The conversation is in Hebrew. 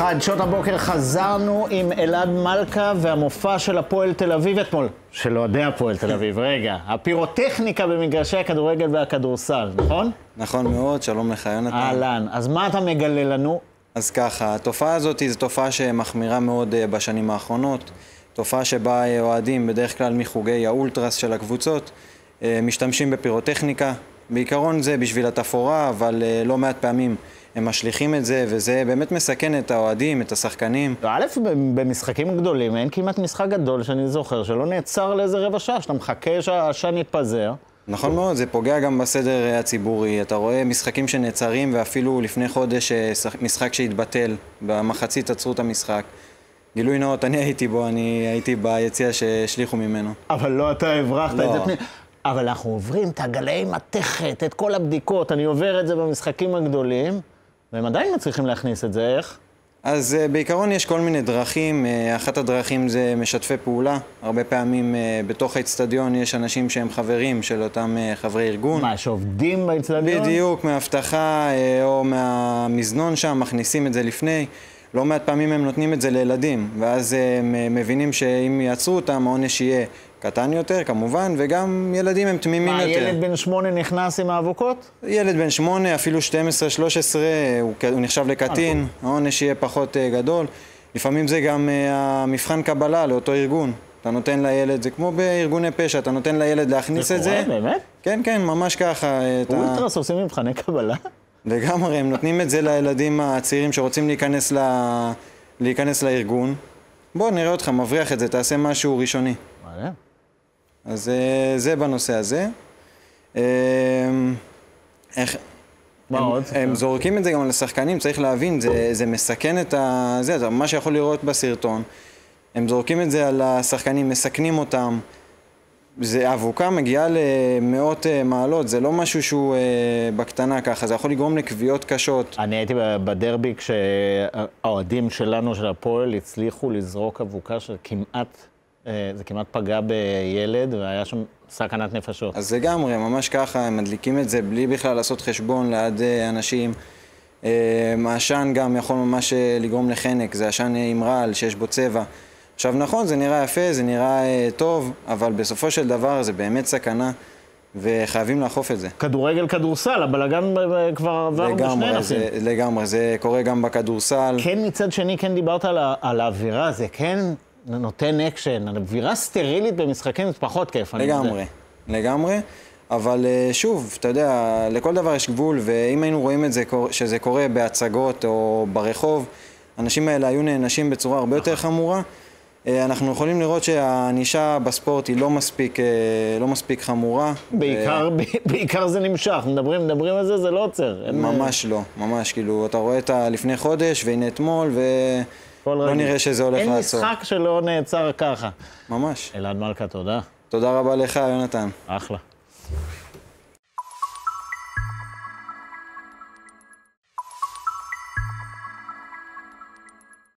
חדשות הבוקר חזרנו עם אלעד מלכה והמופע של הפועל תל אביב אתמול. של אוהדי הפועל תל אביב, רגע. הפירוטכניקה במגרשי הכדורגל והכדורסל, נכון? נכון מאוד, שלום לך יונתן. אהלן, אז מה אתה מגלה לנו? אז ככה, התופעה הזאת זו תופעה שמחמירה מאוד בשנים האחרונות. תופעה שבה אוהדים, בדרך כלל מחוגי האולטרס של הקבוצות, משתמשים בפירוטכניקה. בעיקרון זה בשביל התפאורה, אבל לא מעט פעמים הם משליכים את זה, וזה באמת מסכן את האוהדים, את השחקנים. א', במשחקים גדולים, אין כמעט משחק גדול שאני זוכר, שלא נעצר לאיזה רבע שעה, שאתה מחכה שהעשן יתפזר. נכון מאוד, זה פוגע גם בסדר הציבורי. אתה רואה משחקים שנעצרים, ואפילו לפני חודש משחק שהתבטל, במחצית עצרו את המשחק. גילוי נאות, אני הייתי בו, אני הייתי ביציע שהשליחו ממנו. אבל לא אתה הברחת לא. את זה פנים. אבל אנחנו עוברים את הגלי מתכת, את כל הבדיקות, אני עובר את זה במשחקים הגדולים, והם עדיין מצליחים להכניס את זה, איך? אז בעיקרון יש כל מיני דרכים, אחת הדרכים זה משתפי פעולה. הרבה פעמים בתוך האצטדיון יש אנשים שהם חברים של אותם חברי ארגון. מה, שעובדים באצטדיון? בדיוק, מההבטחה או מהמזנון שם, מכניסים את זה לפני. לא מעט פעמים הם נותנים את זה לילדים, ואז הם מבינים שאם יעצרו אותם, העונש יהיה קטן יותר, כמובן, וגם ילדים הם תמימים יותר. מה, ילד בן 8 נכנס עם האבוקות? ילד בן 8, אפילו 12, 13, הוא נחשב לקטין, העונש יהיה פחות גדול. לפעמים זה גם המבחן קבלה לאותו ארגון. אתה נותן לילד, זה כמו בארגוני פשע, אתה נותן לילד להכניס את זה. זה קורה, באמת? כן, כן, ממש ככה. אולטרס עושים מבחני קבלה? לגמרי, הם נותנים את זה לילדים הצעירים שרוצים להיכנס לארגון. בוא, נראה אותך, מבריח את זה, תעשה משהו ראשוני. מעניין. אז זה בנושא הזה. הם זורקים את זה גם לשחקנים, צריך להבין, זה מסכן את זה, מה שיכול לראות בסרטון. הם זורקים את זה על השחקנים, מסכנים אותם. האבוקה מגיעה למאות מעלות, זה לא משהו שהוא בקטנה ככה, זה יכול לגרום לקביעות קשות. אני הייתי בדרבי כשהאוהדים שלנו, של הפועל, הצליחו לזרוק אבוקה שכמעט, זה כמעט פגע בילד, והיה שם סכנת נפשות. אז לגמרי, ממש ככה, הם מדליקים את זה בלי בכלל לעשות חשבון ליד אנשים. העשן גם יכול ממש לגרום לחנק, זה עשן עם רעל שיש בו צבע. עכשיו נכון, זה נראה יפה, זה נראה טוב, אבל בסופו של דבר זה באמת סכנה, וחייבים לאכוף את זה. כדורגל, כדורסל, הבלגן כבר עבר בשני נושאים. לגמרי, זה קורה גם בכדורסל. כן, מצד שני, כן דיברת על האווירה, זה כן נותן אקשן, אווירה סטרילית במשחקים זה פחות כיף. לגמרי, אבל שוב, אתה יודע, לכל דבר יש גבול, ואם היינו רואים את זה, שזה קורה בהצגות או ברחוב, האנשים האלה היו נענשים בצורה הרבה יותר חמורה. אנחנו יכולים לראות שהענישה בספורט היא לא מספיק חמורה. בעיקר זה נמשך, מדברים על זה, זה לא עוצר. ממש לא, ממש, כאילו, אתה רואה את לפני חודש, והנה אתמול, ולא נראה שזה הולך לעצור. אין משחק שלא נעצר ככה. ממש. אלעד מלכה, תודה. תודה רבה לך, יונתן. אחלה.